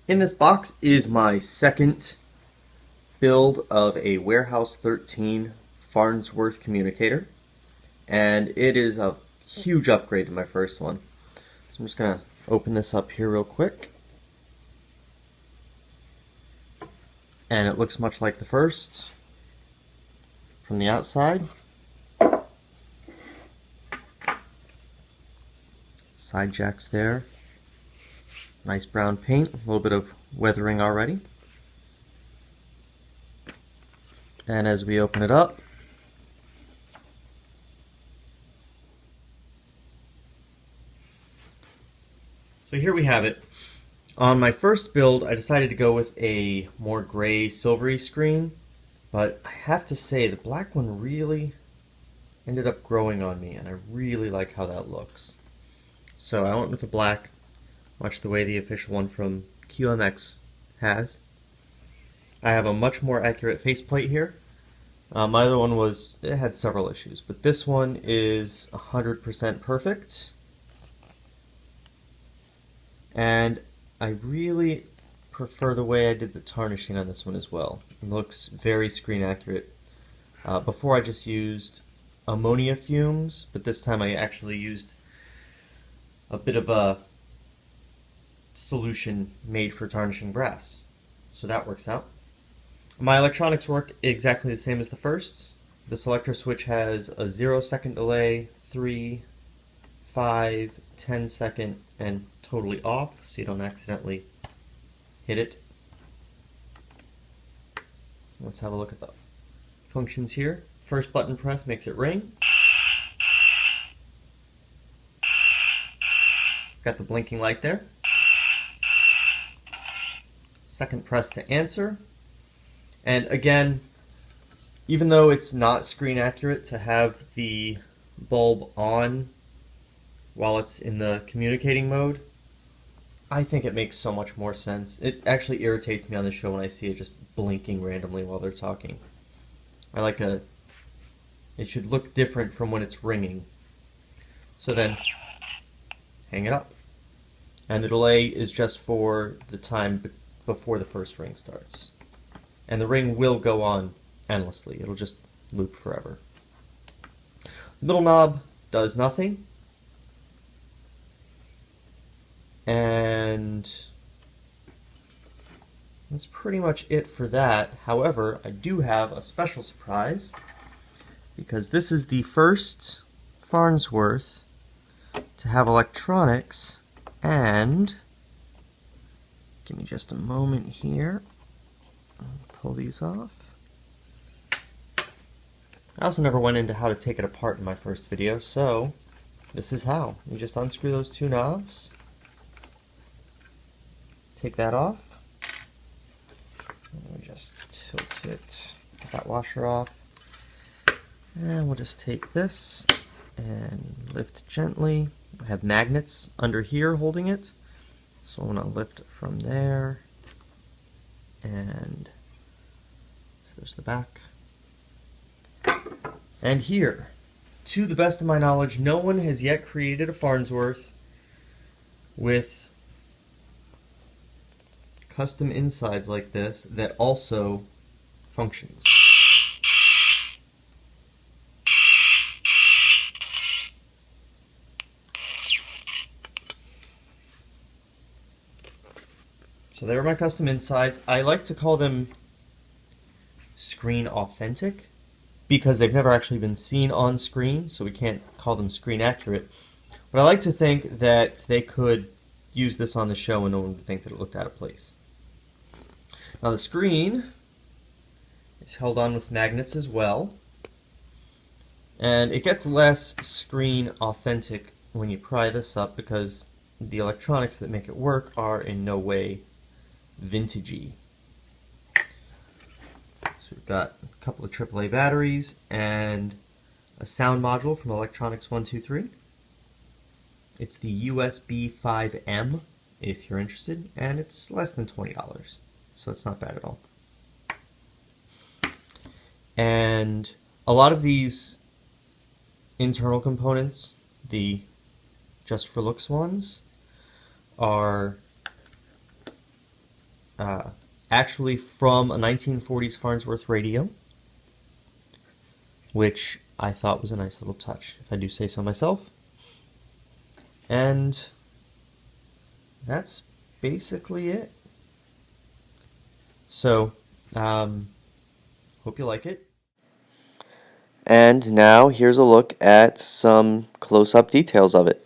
In this box is my second build of a Warehouse 13 Farnsworth Communicator, and it is a huge upgrade to my first one. So I'm just going to open this up here real quick, and it looks much like the first from the outside. Side jacks there. Nice brown paint, a little bit of weathering already. And as we open it up, so here we have it. On my first build, I decided to go with a more gray, silvery screen, but I have to say the black one really ended up growing on me, and I really like how that looks. So I went with the black, much the way the official one from QMX has. I have a much more accurate faceplate here. My other one it had several issues, but this one is 100% perfect. And I really prefer the way I did the tarnishing on this one as well. It looks very screen accurate. Before I just used ammonia fumes, but this time I actually used a bit of a solution made for tarnishing brass. So that works out. My electronics work exactly the same as the first. The selector switch has a 0-second delay, 3, 5, 10-second, and totally off, so you don't accidentally hit it. Let's have a look at the functions here. First button press makes it ring. Got the blinking light there. Second press to answer. And again, even though it's not screen accurate to have the bulb on while it's in the communicating mode, I think it makes so much more sense. It actually irritates me on the show when I see it just blinking randomly while they're talking. It should look different from when it's ringing. So then, hang it up. And the delay is just for the time before the first ring starts. And the ring will go on endlessly. It'll just loop forever. The middle knob does nothing. And that's pretty much it for that. However, I do have a special surprise, because this is the first Farnsworth to have electronics, and give me just a moment here. Pull these off. I also never went into how to take it apart in my first video, so this is how. You just unscrew those two knobs, take that off, and we just tilt it, get that washer off, and we'll just take this and lift gently. I have magnets under here holding it, so I'm going to lift it from there, and so there's the back. And here, to the best of my knowledge, no one has yet created a Farnsworth with custom insides like this that also functions. So there are my custom insides. I like to call them screen authentic because they've never actually been seen on screen, so we can't call them screen accurate. But I like to think that they could use this on the show and no one would think that it looked out of place. Now the screen is held on with magnets as well, and it gets less screen authentic when you pry this up because the electronics that make it work are in no way vintagey. So we've got a couple of AAA batteries and a sound module from Electronics 123. It's the USB 5M if you're interested, and it's less than $20, so it's not bad at all. And a lot of these internal components, the just for looks ones, are actually from a 1940s Farnsworth radio, which I thought was a nice little touch, if I do say so myself. And that's basically it. So, hope you like it. And now here's a look at some close-up details of it.